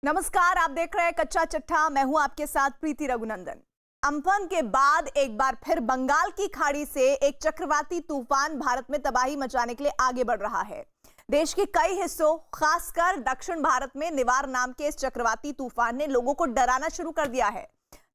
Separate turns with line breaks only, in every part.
नमस्कार, आप देख रहे हैं कच्चा चिट्ठा। मैं हूं आपके साथ प्रीति रघुनंदन। अम्फन के बाद एक बार फिर बंगाल की खाड़ी से एक चक्रवाती तूफान भारत में तबाही मचाने के लिए आगे बढ़ रहा है। देश के कई हिस्सों, खासकर दक्षिण भारत में निवार नाम के इस चक्रवाती तूफान ने लोगों को डराना शुरू कर दिया है।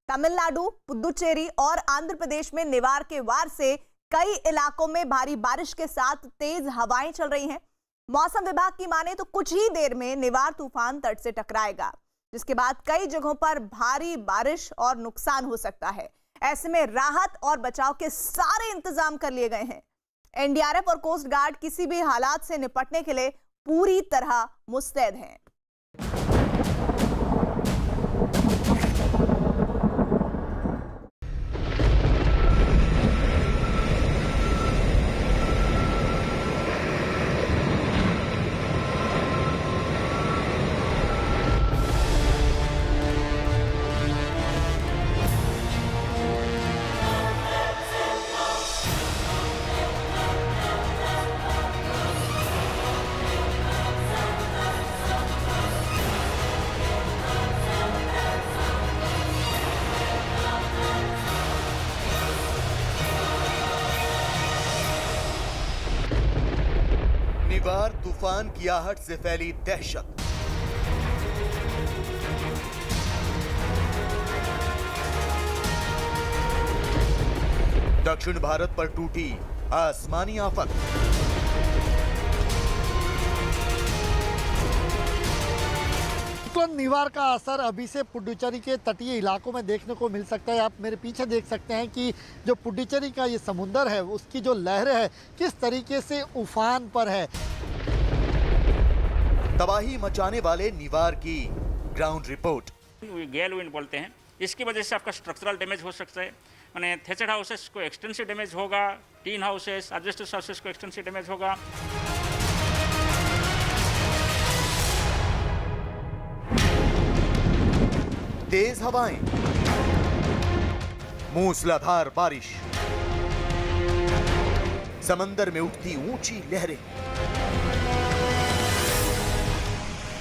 तमिलनाडु, पुदुचेरी और आंध्र प्रदेश में निवार के वार से कई इलाकों में भारी बारिश के साथ तेज हवाएं चल रही हैं। मौसम विभाग की माने तो कुछ ही देर में निवार तूफान तट से टकराएगा, जिसके बाद कई जगहों पर भारी बारिश और नुकसान हो सकता है। ऐसे में राहत और बचाव के सारे इंतजाम कर लिए गए हैं। एनडीआरएफ और कोस्ट गार्ड किसी भी हालात से निपटने के लिए पूरी तरह मुस्तैद हैं।
निवार तूफान की आहट से फैली दहशत। दक्षिण भारत पर टूटी आसमानी आफत।
निवार का असर अभी से पुडुचेरी के तटीय इलाकों में देखने को मिल सकता है। आप मेरे पीछे देख सकते हैं कि जो पुडुचेरी का ये समुंदर है, उसकी जो लहरें है किस तरीके से उफान पर है।
तबाही मचाने वाले निवार की ग्राउंड रिपोर्ट।
गैल विंड बोलते हैं, इसकी वजह से आपका स्ट्रक्चरल डैमेज हो सकता है। मैंने थेचर हाउसेस को एक्सटेंसिव डैमेज होगा, टीन हाउसेस, एडजस्टेड हाउसेस को एक्सटेंसिव डैमेज होगा।
तेज हवाएं, मूसलाधार बारिश, समंदर में उठती ऊंची लहरें,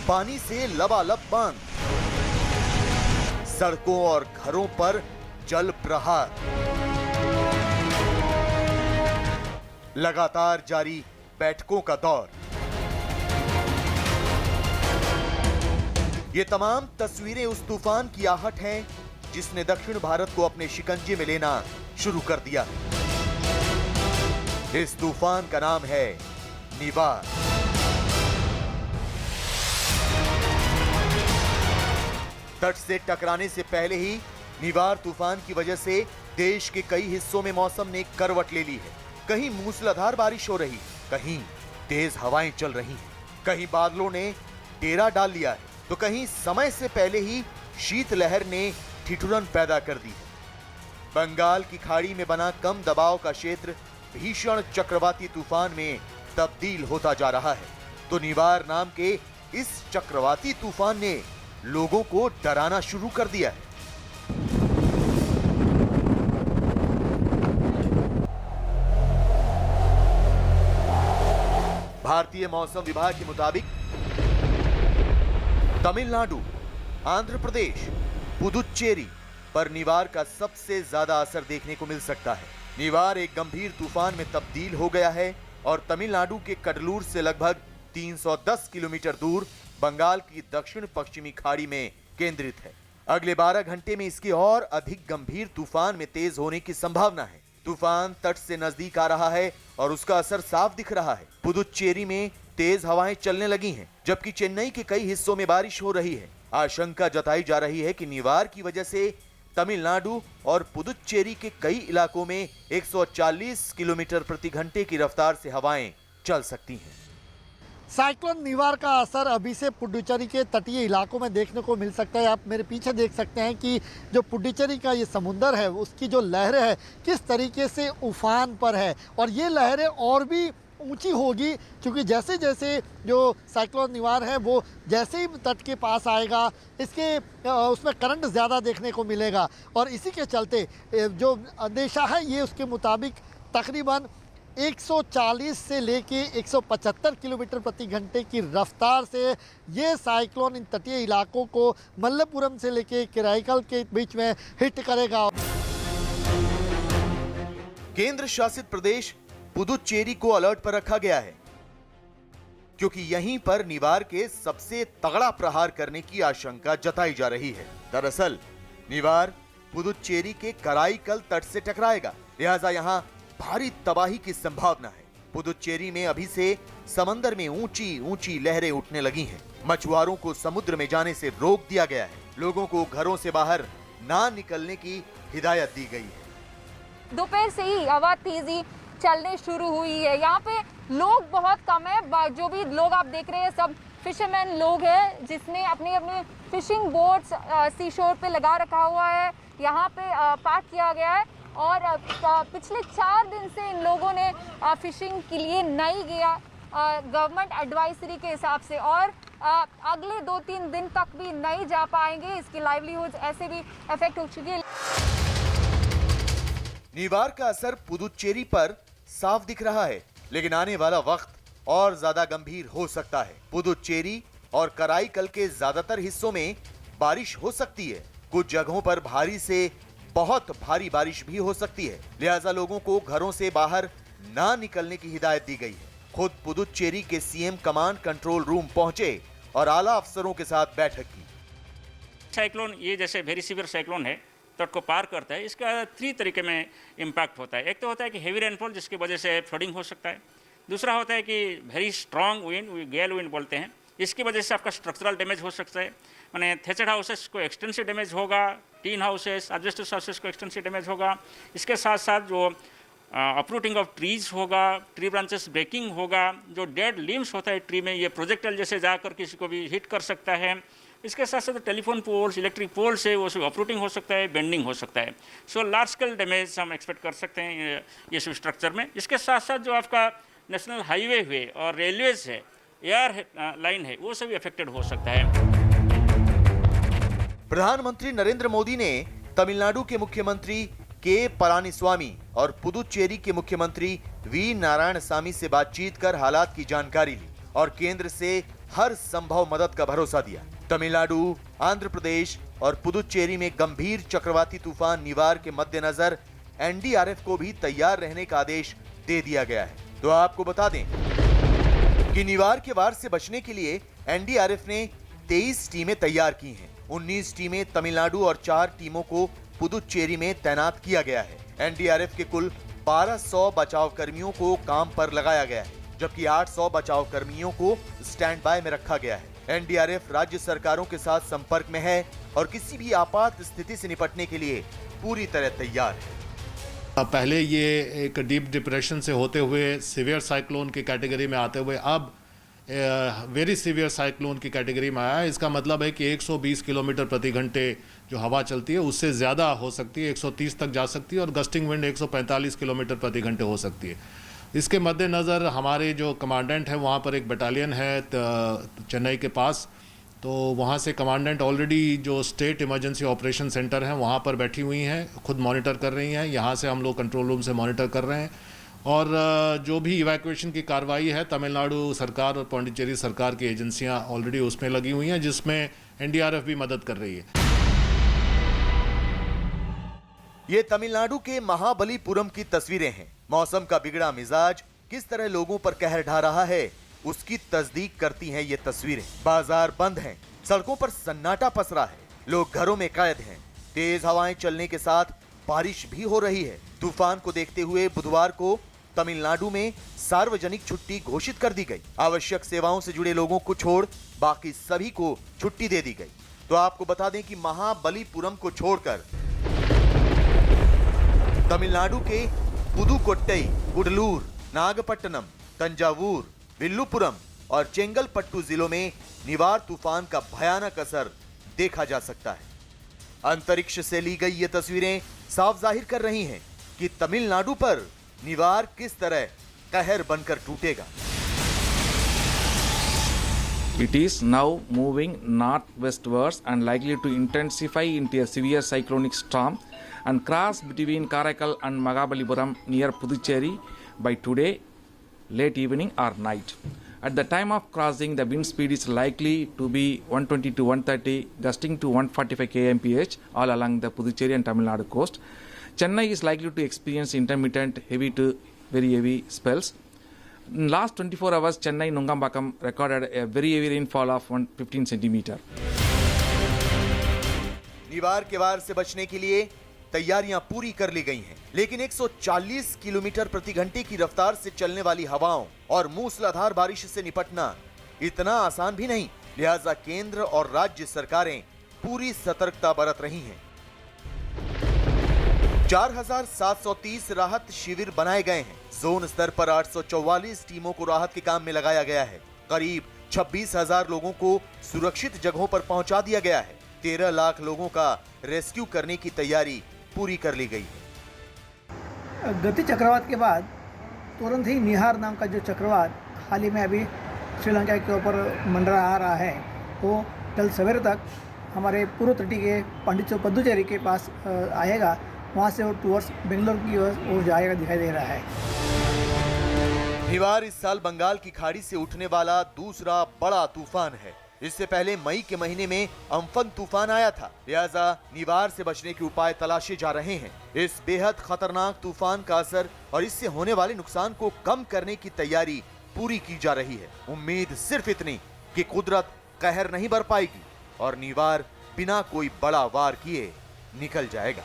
पानी से लबालब बांध, सड़कों और घरों पर जल प्रहार, लगातार जारी बैठकों का दौर। ये तमाम तस्वीरें उस तूफान की आहट हैं जिसने दक्षिण भारत को अपने शिकंजे में लेना शुरू कर दिया। इस तूफान का नाम है निवार। तट से टकराने से पहले ही निवार तूफान की वजह से देश के कई हिस्सों में मौसम ने करवट ले ली है। कहीं मूसलाधार बारिश हो रही, कहीं तेज हवाएं चल रही हैं, कहीं बादलों ने डेरा डाल लिया है, तो कहीं समय से पहले ही शीतलहर ने ठिठुरन पैदा कर दी है। बंगाल की खाड़ी में बना कम दबाव का क्षेत्र भीषण चक्रवाती तूफान में तब्दील होता जा रहा है। तो निवार नाम के इस चक्रवाती तूफान ने लोगों को डराना शुरू कर दिया है। भारतीय मौसम विभाग के मुताबिक तमिलनाडु, आंध्र प्रदेश, पुदुचेरी पर निवार का सबसे ज्यादा असर देखने को मिल सकता है। निवार एक गंभीर तूफान में तब्दील हो गया है और तमिलनाडु के कडलूर से लगभग 310 किलोमीटर दूर बंगाल की दक्षिण पश्चिमी खाड़ी में केंद्रित है। अगले 12 घंटे में इसके और अधिक गंभीर तूफान में तेज होने की संभावना है। तूफान तट से नजदीक आ रहा है और उसका असर साफ दिख रहा है। पुदुचेरी में तेज हवाएं चलने लगी हैं, जबकि चेन्नई के कई हिस्सों में बारिश हो रही है। आशंका जताई जा रही है कि निवार की वजह से तमिलनाडु और पुदुचेरी के कई इलाकों में 140 किलोमीटर प्रति घंटे की रफ्तार से हवाएं चल सकती हैं।
साइक्लोन निवार का असर अभी से पुडुचेरी के तटीय इलाकों में देखने को मिल सकता है। आप मेरे पीछे देख सकते हैं कि जो पुडुचेरी का ये समुंदर है, उसकी जो लहरें है किस तरीके से उफान पर है। और ये लहरें और भी ऊंची होगी, क्योंकि जैसे जैसे जो साइक्लोन निवार है वो जैसे ही तट के पास आएगा, इसके उसमें करंट ज़्यादा देखने को मिलेगा। और इसी के चलते जो अंदेशा है ये उसके मुताबिक तकरीबन 140 से लेके 175 किलोमीटर प्रति घंटे की रफ्तार से ये साइक्लोन इन तटीय इलाकों को मल्लपुरम से लेके कराईकल के बीच में हिट करेगा।
केंद्र शासित प्रदेश पुदुचेरी को अलर्ट पर रखा गया है, क्योंकि यहीं पर निवार के सबसे तगड़ा प्रहार करने की आशंका जताई जा रही है। दरअसल निवार पुदुचेरी के कराईकल तट से टकराएगा, लिहाजा यहां भारी तबाही की संभावना है। पुदुचेरी में अभी से समंदर में ऊंची ऊंची लहरें उठने लगी हैं। मछुआरों को समुद्र में जाने से रोक दिया गया है। लोगों को घरों से बाहर ना निकलने की हिदायत दी गई है।
दोपहर से ही हवा तेजी चलने शुरू हुई है। यहाँ पे लोग बहुत कम है। जो भी लोग आप देख रहे हैं सब फिशरमैन लोग हैं, जिसने अपने अपने फिशिंग बोट्स सी शोर पे लगा रखा हुआ है। यहाँ पे पार्क किया गया है और पिछले 4 दिन से इन लोगों ने फिशिंग के लिए नहीं गया गवर्नमेंट एडवाइजरी के हिसाब से, और अगले 2-3 दिन तक भी नहीं जा पाएंगे। इसकी लाइवलीहुड ऐसे भी अफेक्ट हो चुकी है।
निवार का असर पुदुचेरी पर साफ दिख रहा है, लेकिन आने वाला वक्त और ज्यादा गंभीर हो सकता है। पुदुचेरी और कराईकल के ज्यादातर हिस्सों में बारिश हो सकती है। कुछ जगहों पर भारी से बहुत भारी बारिश भी हो सकती है, लिहाजा लोगों को घरों से बाहर ना निकलने की हिदायत दी गई है। खुद पुदुचेरी के सीएम कमांड कंट्रोल रूम पहुंचे और आला अफसरों के साथ बैठक की।
साइक्लोन ये जैसे वेरी सीवियर साइक्लोन है, तट को पार करता है, इसका 3 तरीके में इम्पैक्ट होता है। एक तो होता है कि हेवी रेनफॉल, जिसकी वजह से फ्लडिंग हो सकता है। दूसरा होता है कि वेरी स्ट्रॉन्ग विंड, गैल विंड बोलते हैं, इसकी वजह से आपका स्ट्रक्चरल डैमेज हो सकता है। माने थेचेड हाउसेस को एक्सटेंसिव डैमेज होगा, टीन हाउसेस, एडजस्टेड हाउसेस को एक्सटेंसिव डैमेज होगा। इसके साथ साथ जो अपरूटिंग ऑफ ट्रीज होगा, ट्री ब्रांचेस ब्रेकिंग होगा, जो डेड लिम्स होता है ट्री में, ये प्रोजेक्टाइल जैसे जाकर किसी को भी हिट कर सकता है। इसके साथ साथ टेलीफोन पोल्स, इलेक्ट्रिक पोल्स है, वो सब अपरूटिंग हो सकता है, बेंडिंग हो सकता है। सो लार्ज स्केल डैमेज हम एक्सपेक्ट कर सकते हैं ये सब स्ट्रक्चर में। इसके साथ साथ जो आपका नेशनल हाईवे हुए और रेलवेज है, एयर लाइन है, वो सभी अफेक्टेड हो सकता है।
प्रधानमंत्री नरेंद्र मोदी ने तमिलनाडु के मुख्यमंत्री के पलानीस्वामी और पुदुचेरी के मुख्यमंत्री वी नारायणसामी से बातचीत कर हालात की जानकारी ली और केंद्र से हर संभव मदद का भरोसा दिया। तमिलनाडु, आंध्र प्रदेश और पुदुचेरी में गंभीर चक्रवाती तूफान निवार के मद्देनजर एनडीआरएफ को भी तैयार रहने का आदेश दे दिया गया है। तो आपको बता दें कि निवार के वार से बचने के लिए एनडीआरएफ ने 23 टीमें तैयार की हैं। 19 टीमें तमिलनाडु और 4 टीमों को पुदुचेरी में तैनात किया गया है। एनडीआरएफ के कुल 1200 बचाव कर्मियों को काम पर लगाया गया है, जबकि 800 बचाव कर्मियों को स्टैंड बाय में रखा गया है। एनडीआरएफ राज्य सरकारों के साथ संपर्क में है और किसी भी आपात स्थिति से निपटने के लिए पूरी तरह तैयार है।
पहले ये एक डीप डिप्रेशन से होते हुए सीवियर साइक्लोन की कैटेगरी में आते हुए अब वेरी सीवियर साइक्लोन की कैटेगरी में आया है। इसका मतलब है कि 120 किलोमीटर प्रति घंटे जो हवा चलती है उससे ज़्यादा हो सकती है, 130 तक जा सकती है और गस्टिंग विंड 145 किलोमीटर प्रति घंटे हो सकती है। इसके मद्देनज़र हमारे जो कमांडेंट है वहाँ पर एक बटालियन है चेन्नई के पास, तो वहाँ से कमांडेंट ऑलरेडी जो स्टेट इमरजेंसी ऑपरेशन सेंटर है वहाँ पर बैठी हुई हैं, खुद मॉनिटर कर रही हैं। यहाँ से हम लोग कंट्रोल रूम से मॉनिटर कर रहे हैं और जो भी इवैक्यूएशन की कार्रवाई है तमिलनाडु सरकार और पौंडीचेरी सरकार की एजेंसियाँ ऑलरेडी उसमें लगी हुई हैं, जिसमें एनडीआरएफ भी मदद कर रही है।
ये तमिलनाडु के महाबलीपुरम की तस्वीरें हैं। मौसम का बिगड़ा मिजाज किस तरह लोगों पर कहर ढा रहा है, उसकी तस्दीक करती हैं ये तस्वीरें। बाजार बंद हैं, सड़कों पर सन्नाटा पसरा है, लोग घरों में कैद हैं। तेज हवाएं चलने के साथ बारिश भी हो रही है। तूफान को देखते हुए बुधवार को तमिलनाडु में सार्वजनिक छुट्टी घोषित कर दी गई। आवश्यक सेवाओं से जुड़े लोगों को छोड़ बाकी सभी को छुट्टी दे दी गई। तो आपको बता दें कि महाबलीपुरम को छोड़कर तमिलनाडु के पुदुकोट्टई, कुडलूर, नागपट्टनम, तंजावुर, विल्लुपुरम और चेंगलपट्टू जिलों में निवार तूफान का भयानक असर देखा जा सकता है। अंतरिक्ष से ली गई ये तस्वीरें साफ जाहिर कर रही हैं कि तमिलनाडु पर निवार किस तरह कहर बनकर टूटेगा।
It is now moving northwestwards and likely to intensify into a severe cyclonic storm and cross between Karaikal and Mahabalipuram near Puducherry by today, late evening or night. At the time of crossing, the wind speed is likely to be 120 to 130, gusting to 145 kmph all along the Puducherry and Tamil Nadu coast. Chennai is likely to experience intermittent heavy to very heavy spells. In last 24 hours, Chennai Nungambakam recorded a very heavy rainfall of 115 centimeter.
निवार के वार से बचने के लिए तैयारियां पूरी कर ली गई हैं, लेकिन 140 किलोमीटर प्रति घंटे की रफ्तार से चलने वाली हवाओं और मूसलाधार बारिश से निपटना इतना आसान भी नहीं। लिहाजा केंद्र और राज्य सरकारें पूरी सतर्कता बरत रही हैं। 4730 राहत शिविर बनाए गए हैं। जोन स्तर पर 844 टीमों को राहत के काम में लगाया गया है। करीब 26,000 लोगों को सुरक्षित जगहों पर पहुंचा दिया गया है। 13 लाख लोगों का रेस्क्यू करने की तैयारी पूरी कर ली गई है।
गति चक्रवात के बाद तुरंत ही निहार नाम का जो चक्रवात हाल ही में अभी श्रीलंका के ऊपर मंडरा आ रहा है, वो कल सवेरे तक हमारे पूर्व तटी के पुडुचेरी के पास आएगा। वहाँ से वो टूवर्ड्स बेंगलोर की ओर जाएगा दिखाई दे रहा है।
निवार इस साल बंगाल की खाड़ी से उठने वाला दूसरा बड़ा तूफान है। इससे पहले मई के महीने में अम्फन तूफान आया था। लिहाजा निवार से बचने के उपाय तलाशे जा रहे हैं। इस बेहद खतरनाक तूफान का असर और इससे होने वाले नुकसान को कम करने की तैयारी पूरी की जा रही है। उम्मीद सिर्फ इतनी कि कुदरत कहर नहीं बर पाएगी और निवार बिना कोई बड़ा वार किए निकल जाएगा।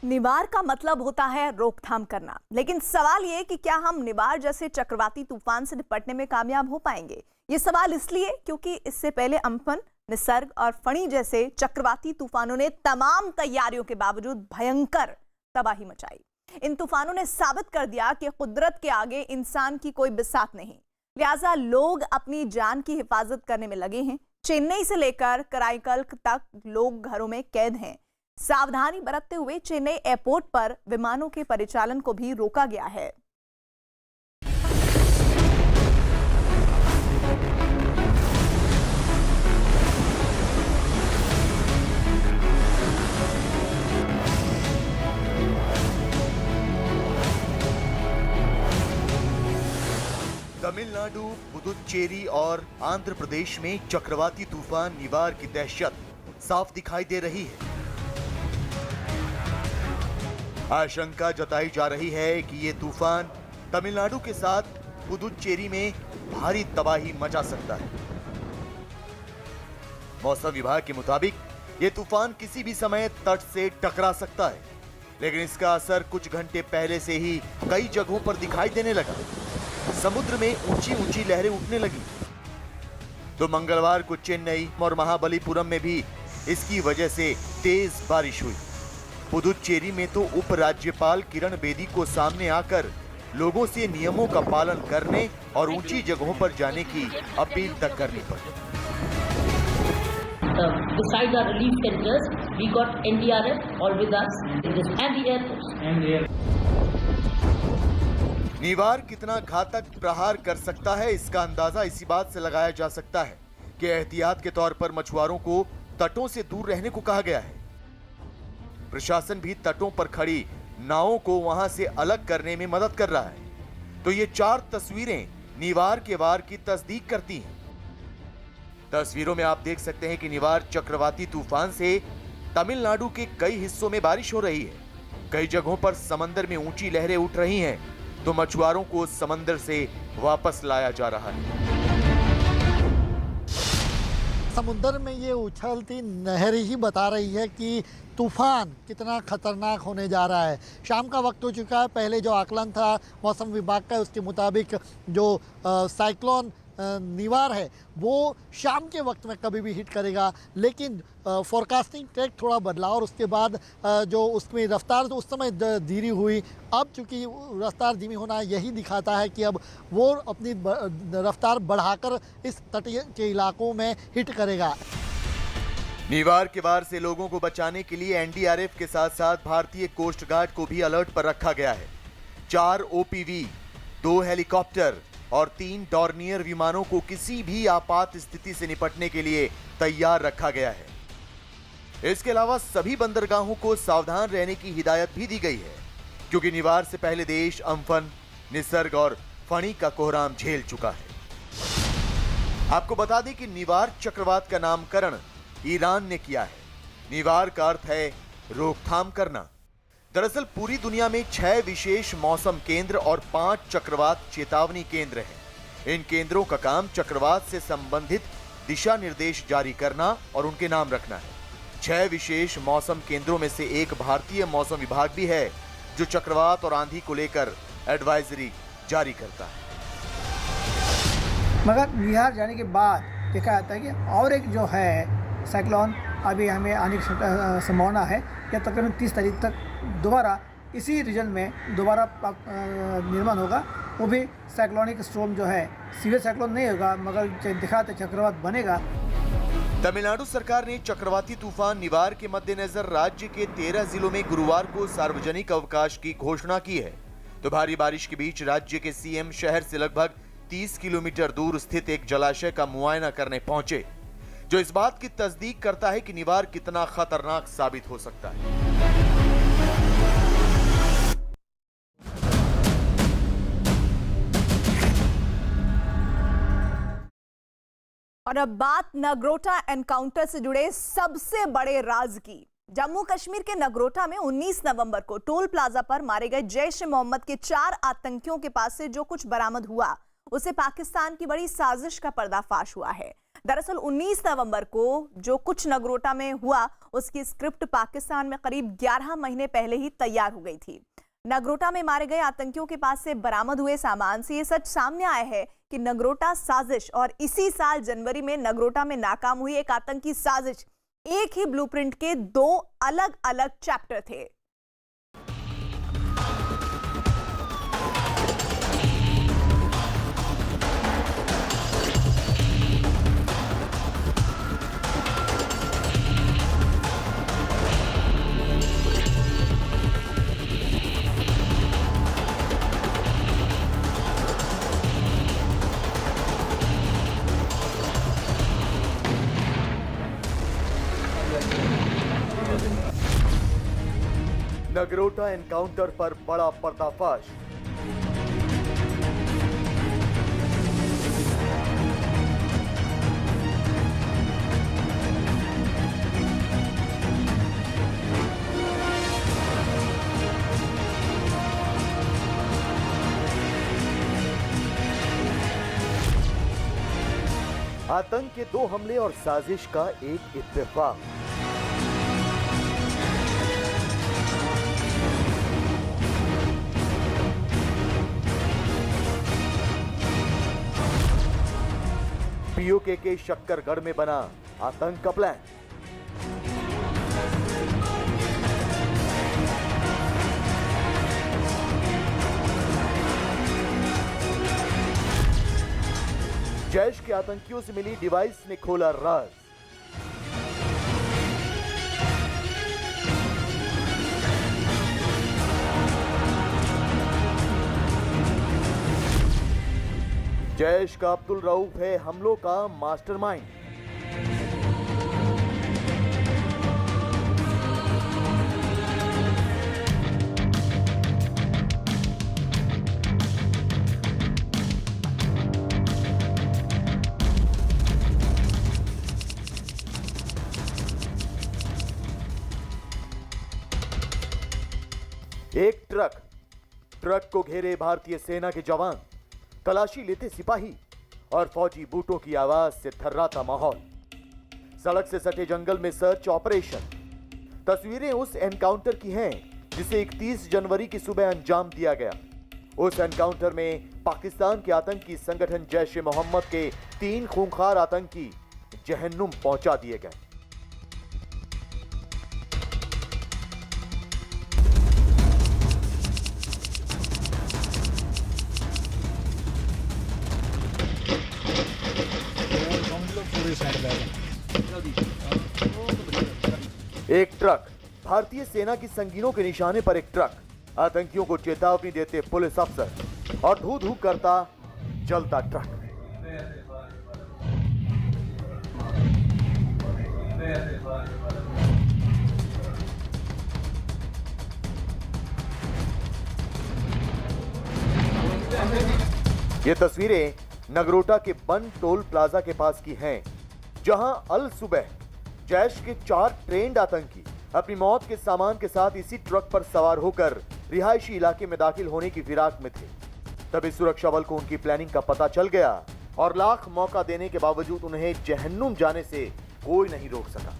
निवार का मतलब होता है रोकथाम करना, लेकिन सवाल ये कि क्या हम निवार जैसे चक्रवाती तूफान से निपटने में कामयाब हो पाएंगे? ये सवाल इसलिए क्योंकि इससे पहले अम्फन, निसर्ग और फणी जैसे चक्रवाती तूफानों ने तमाम तैयारियों के बावजूद भयंकर तबाही मचाई। इन तूफानों ने साबित कर दिया कि कुदरत के आगे इंसान की कोई बिसात नहीं। लिहाजा लोग अपनी जान की हिफाजत करने में लगे हैं। चेन्नई से लेकर कराईकल तक लोग घरों में कैद हैं। सावधानी बरतते हुए चेन्नई एयरपोर्ट पर विमानों के परिचालन को भी रोका गया है।
तमिलनाडु, पुदुचेरी और आंध्र प्रदेश में चक्रवाती तूफान निवार की दहशत साफ दिखाई दे रही है। आशंका जताई जा रही है कि ये तूफान तमिलनाडु के साथ पुदुचेरी में भारी तबाही मचा सकता है। मौसम विभाग के मुताबिक ये तूफान किसी भी समय तट से टकरा सकता है, लेकिन इसका असर कुछ घंटे पहले से ही कई जगहों पर दिखाई देने लगा। समुद्र में ऊंची ऊंची लहरें उठने लगी। तो मंगलवार को चेन्नई और महाबलीपुरम में भी इसकी वजह से तेज बारिश हुई। पुदुचेरी में तो उपराज्यपाल किरण बेदी को सामने आकर लोगों से नियमों का पालन करने और ऊंची जगहों पर जाने की अपील तक करनी पड़ी।
Besides our relief centers, we got NDRF all with us and the airports.
निवार कितना घातक प्रहार कर सकता है, इसका अंदाजा इसी बात से लगाया जा सकता है कि एहतियात के तौर पर मछुआरों को तटों से दूर रहने को कहा गया है। प्रशासन भी तटों पर खड़ी नावों को वहां से अलग करने में मदद कर रहा है। तो ये 4 तस्वीरें निवार के वार की तस्दीक करती हैं। तस्वीरों में आप देख सकते हैं कि निवार चक्रवाती तूफान से तमिलनाडु के कई हिस्सों में बारिश हो रही है। कई जगहों पर समंदर में ऊंची लहरें उठ रही हैं, तो मछुआरों को समंदर से वापस लाया जा रहा है।
समुद्र में ये उछलती नहर ही बता रही है कि तूफान कितना खतरनाक होने जा रहा है। शाम का वक्त हो चुका है। पहले जो आकलन था मौसम विभाग का, उसके मुताबिक जो साइक्लोन निवार है वो शाम के वक्त में कभी भी हिट करेगा, लेकिन फोरकास्टिंग ट्रैक थोड़ा बदला और उसके बाद जो उसमें रफ्तार तो उस समय धीमी हुई। अब चूंकि रफ्तार धीमी होना यही दिखाता है कि अब वो अपनी रफ्तार बढ़ाकर इस तटीय के इलाकों में हिट करेगा।
निवार के वार से लोगों को बचाने के लिए एनडीआरएफ के साथ साथ भारतीय कोस्ट गार्ड को भी अलर्ट पर रखा गया है। 4 ओपीवी, 2 हेलीकॉप्टर और 3 डॉर्नियर विमानों को किसी भी आपात स्थिति से निपटने के लिए तैयार रखा गया है। इसके अलावा सभी बंदरगाहों को सावधान रहने की हिदायत भी दी गई है, क्योंकि निवार से पहले देश अम्फन, निसर्ग और फणी का कोहराम झेल चुका है। आपको बता दें कि निवार चक्रवात का नामकरण ईरान ने किया है। निवार का अर्थ है रोकथाम करना। दरअसल पूरी दुनिया में 6 विशेष मौसम केंद्र और 5 चक्रवात चेतावनी केंद्र हैं। इन केंद्रों का काम चक्रवात से संबंधित दिशा निर्देश जारी करना और उनके नाम रखना है। 6 विशेष मौसम केंद्रों में से एक भारतीय मौसम विभाग भी है, जो चक्रवात और आंधी को लेकर एडवाइजरी जारी करता है।
मगर बिहार जाने के बाद देखा जाता है कि और एक जो है साइक्लोन अभी हमें आने की संभावना है, या तकरीबन 30 तारीख तक दोबारा इसी रीजन में दोबारा निर्माण होगा। वो भी साइक्लोनिक स्टॉर्म जो है, सीवियर साइक्लोन नहीं होगा मगर दिखाते चक्रवात बनेगा।
तमिलनाडु सरकार ने चक्रवाती तूफान निवार के मद्देनजर राज्य के 13 जिलों में गुरुवार को सार्वजनिक अवकाश की घोषणा की है। तो भारी बारिश के बीच राज्य के सीएम शहर से लगभग 30 किलोमीटर दूर स्थित एक जलाशय का मुआयना करने पहुंचे, जो इस बात की तस्दीक करता है कि निवार कितना खतरनाक साबित हो सकता है।
और अब बात नगरोटा एनकाउंटर से जुड़े सबसे बड़े राज की। जम्मू कश्मीर के नगरोटा में 19 नवंबर को टोल प्लाजा पर मारे गए जैश ए मोहम्मद के 4 आतंकियों के पास से जो कुछ बरामद हुआ, उसे पाकिस्तान की बड़ी साजिश का पर्दाफाश हुआ है। दरअसल 19 नवंबर को जो कुछ नगरोटा में हुआ, उसकी स्क्रिप्ट पाकिस्तान में करीब 11 महीने पहले ही तैयार हो गई थी। नगरोटा में मारे गए आतंकियों के पास से बरामद हुए सामान से ये सच सामने आया है कि नगरोटा साजिश और इसी साल जनवरी में नगरोटा में नाकाम हुई एक आतंकी साजिश एक ही ब्लूप्रिंट के 2 अलग अलग चैप्टर थे।
नगरोटा एनकाउंटर पर बड़ा पर्दाफाश। आतंक के 2 हमले और साजिश का एक इत्तेफाक। पीओके के शक्करगढ़ में बना आतंक का प्लान। जैश के आतंकियों से मिली डिवाइस ने खोला राज। जैश का अब्दुल रऊफ है हमलों का मास्टरमाइंड। एक ट्रक को घेरे भारतीय सेना के जवान, तलाशी लेते सिपाही और फौजी बूटों की आवाज से थर्राता माहौल। सड़क से सटे जंगल में सर्च ऑपरेशन। तस्वीरें उस एनकाउंटर की हैं जिसे 31 जनवरी की सुबह अंजाम दिया गया। उस एनकाउंटर में पाकिस्तान के आतंकी संगठन जैश ए मोहम्मद के 3 खूंखार आतंकी जहन्नुम पहुंचा दिए गए। एक ट्रक, भारतीय सेना की संगीनों के निशाने पर एक ट्रक, आतंकियों को चेतावनी देते पुलिस अफसर और धू धू करता जलता ट्रक। ये तस्वीरें नगरोटा के बन टोल प्लाजा के पास की हैं, जहां अल सुबह जैश के 4 ट्रेंड आतंकी अपनी मौत के सामान के साथ इसी ट्रक पर सवार होकर रिहायशी इलाके में दाखिल होने की फिराक में थे। तभी सुरक्षा बल को उनकी प्लानिंग का पता चल गया और लाख मौका देने के बावजूद उन्हें जहन्नुम जाने से कोई नहीं रोक सका।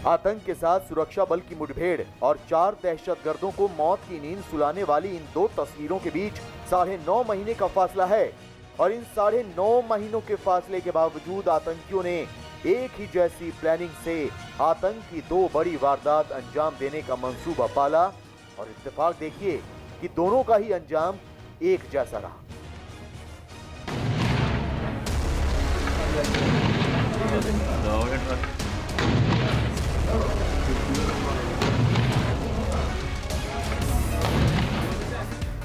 आतंक के साथ सुरक्षा बल की मुठभेड़ और 4 दहशतगर्दों को मौत की नींद सुलाने वाली इन 2 तस्वीरों के बीच 9.5 महीने का फासला है और इन 9.5 महीनों के फासले के बावजूद आतंकियों ने एक ही जैसी प्लानिंग से आतंक की 2 बड़ी वारदात अंजाम देने का मंसूबा पाला और इत्तेफाक देखिए कि दोनों का ही अंजाम एक जैसा रहा।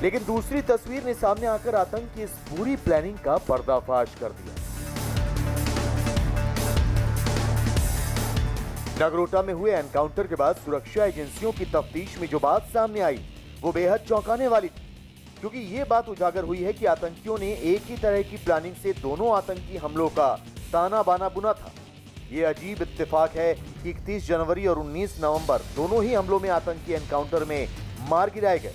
लेकिन दूसरी तस्वीर ने सामने आकर आतंक की इस पूरी प्लानिंग का पर्दाफाश कर दिया। नगरोटा में हुए एनकाउंटर के बाद सुरक्षा एजेंसियों की तफ्तीश में जो बात सामने आई वो बेहद चौंकाने वाली थी, क्योंकि ये बात उजागर हुई है कि आतंकियों ने एक ही तरह की प्लानिंग से दोनों आतंकी हमलों का ताना बाना बुना था। ये अजीब इत्तेफाक है कि 31 जनवरी और 19 नवंबर दोनों ही हमलों में आतंकी एनकाउंटर में मार गिराए गए।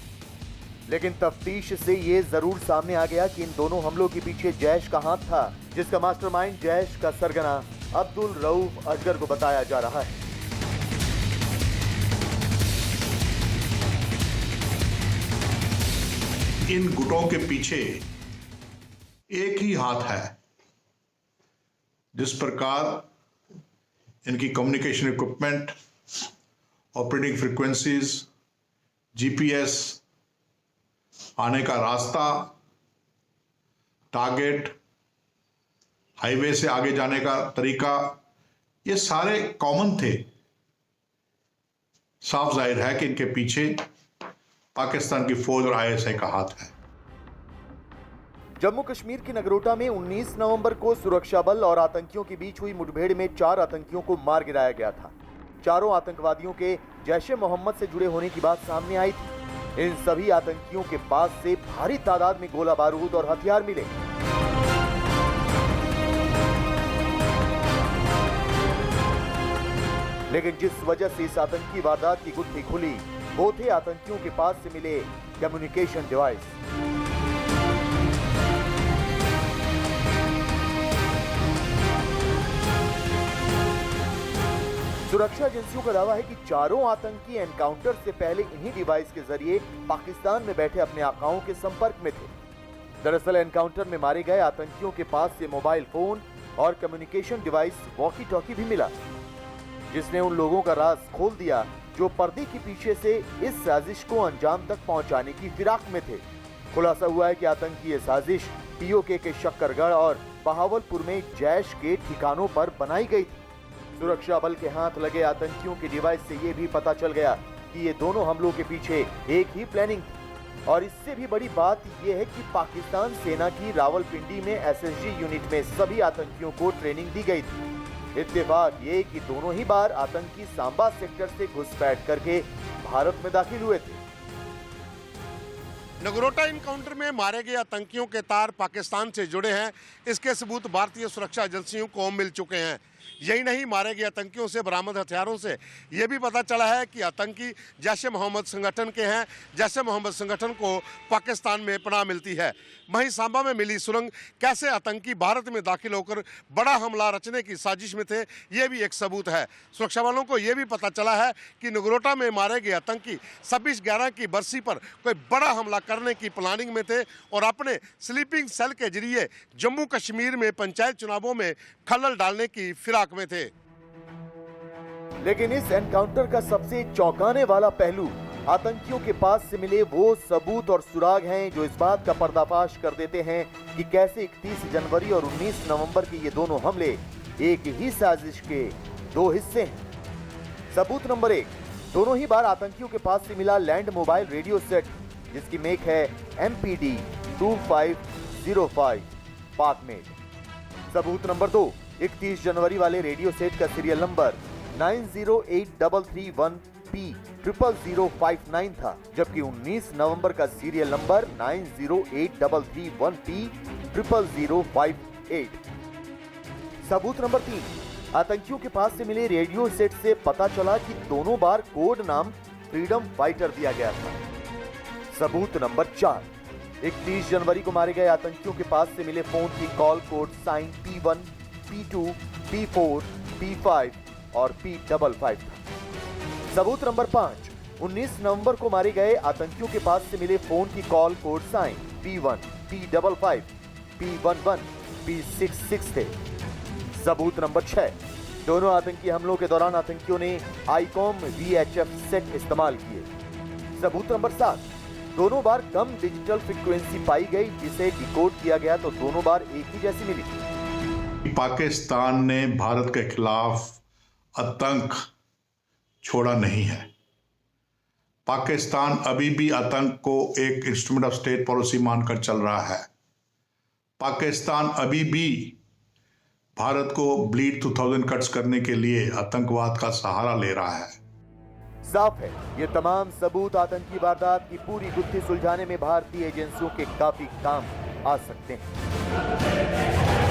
लेकिन तफ्तीश से ये जरूर सामने आ गया कि इन दोनों हमलों के पीछे जैश का हाथ था, जिसका मास्टरमाइंड जैश का सरगना अब्दुल रऊफ असगर को बताया जा रहा है।
इन गुटों के पीछे एक ही हाथ है। जिस प्रकार इनकी communication equipment, operating frequencies, GPS, आने का रास्ता, टारगेट, हाईवे से आगे जाने का तरीका, ये सारे कॉमन थे। साफ जाहिर है कि इनके पीछे पाकिस्तान की फौज और आईएसआई का हाथ है।
जम्मू कश्मीर के नगरोटा में 19 नवंबर को सुरक्षा बल और आतंकियों के बीच हुई मुठभेड़ में 4 आतंकियों को मार गिराया गया था। चारों आतंकवादियों के जैश-ए मोहम्मद से जुड़े होने की बात सामने आई थी। इन सभी आतंकियों के पास से भारी तादाद में गोला बारूद और हथियार मिले। लेकिन जिस वजह से इस आतंकी वारदात की गुत्थी खुली वो थे आतंकियों के पास से मिले कम्युनिकेशन डिवाइस। सुरक्षा एजेंसियों का दावा है कि चारों आतंकी एनकाउंटर से पहले इन्हीं डिवाइस के जरिए पाकिस्तान में बैठे अपने आकाओं के संपर्क में थे। दरअसल एनकाउंटर में मारे गए आतंकियों के पास से मोबाइल फोन और कम्युनिकेशन डिवाइस वॉकी टॉकी भी मिला, जिसने उन लोगों का राज खोल दिया जो पर्दे के पीछे से इस साजिश को अंजाम तक पहुंचाने की फिराक में थे। खुलासा हुआ है कि आतंकी ये साजिश पीओके के शक्करगढ़ और बहावलपुर में जैश के ठिकानों पर बनाई गई थी। सुरक्षा बल के हाथ लगे आतंकियों के डिवाइस से ये भी पता चल गया कि ये दोनों हमलों के पीछे एक ही प्लानिंग थी। और इससे भी बड़ी बात यह है कि पाकिस्तान सेना की रावलपिंडी में एसएसजी यूनिट में सभी आतंकियों को ट्रेनिंग दी गई थी। इत्तेफाक ये कि दोनों ही बार आतंकी सांबा सेक्टर से घुसपैठ करके भारत में दाखिल हुए थे।
नगरोटा इनकाउंटर में मारे गए आतंकियों के तार पाकिस्तान से जुड़े हैं, इसके सबूत भारतीय सुरक्षा एजेंसियों को मिल चुके हैं। यही नहीं, मारे गए आतंकियों से बरामद हथियारों से यह भी पता चला है कि आतंकी जैश-ए मोहम्मद संगठन के हैं। जैश-ए मोहम्मद संगठन को पाकिस्तान में पनाह मिलती है। वहीं सांबा में मिली सुरंग कैसे आतंकी भारत में दाखिल होकर बड़ा हमला रचने की साजिश में थे, ये भी एक सबूत है। सुरक्षा वालों को यह भी पता चला है कि नगरोटा में मारे गए आतंकी 26/11 की बरसी पर कोई बड़ा हमला करने की प्लानिंग में थे और अपने स्लीपिंग सेल के जरिए जम्मू कश्मीर में पंचायत चुनावों में खलल डालने की फिराक में थे।
लेकिन इस एनकाउंटर का सबसे चौंकाने वाला पहलू आतंकियों के पास से मिले वो सबूत और सुराग हैं जो इस बात का पर्दाफाश कर देते हैं कि कैसे 31 जनवरी और 19 नवंबर के ये दोनों हमले एक ही साजिश के 2 हिस्से हैं। सबूत नंबर 1, दोनों ही बार आतंकियों के पास से मिला लैंड मोबाइल रेडियो सेट, जिसकी मेक है MPD 2505 पाकमेड। सबूत नंबर 2, 31 जनवरी वाले रेडियो सेट का सीरियल नंबर 908333P00059 था, जबकि 19 नवंबर का सीरियल नंबर 908333P00058। सबूत नंबर 3, आतंकियों के पास से मिले रेडियो सेट से पता चला कि दोनों बार कोड नाम फ्रीडम फाइटर दिया गया था। सबूत नंबर 4, 31 जनवरी को मारे गए आतंकियों के पास से मिले फोन की call code sign P1, P2, P4, P5 और P55 था। सबूत नंबर 5, 19 नवंबर को मारे गए आतंकियों के पास से मिले फोन की call code sign P1, P55, P11, P66 थे। सबूत नंबर 6, दोनों आतंकी हमलों के दौरान आतंकियों ने आईकॉम VHF सेट इस्तेमाल किए। सबूत नंबर 7, दोनों बार कम डिजिटल फ्रीक्वेंसी पाई गई, जिसे डिकोड किया गया तो दोनों बार एक ही जैसी मिली।
पाकिस्तान ने भारत के खिलाफ आतंक छोड़ा नहीं है। पाकिस्तान अभी भी आतंक को एक इंस्ट्रूमेंट ऑफ स्टेट पॉलिसी मानकर चल रहा है। पाकिस्तान अभी भी भारत को ब्लीड 2000 कट्स करने के लिए आतंकवाद का सहारा ले रहा है।
साफ है, ये तमाम सबूत आतंकी वारदात की पूरी गुत्थी सुलझाने में भारतीय एजेंसियों के काफी काम आ सकते हैं।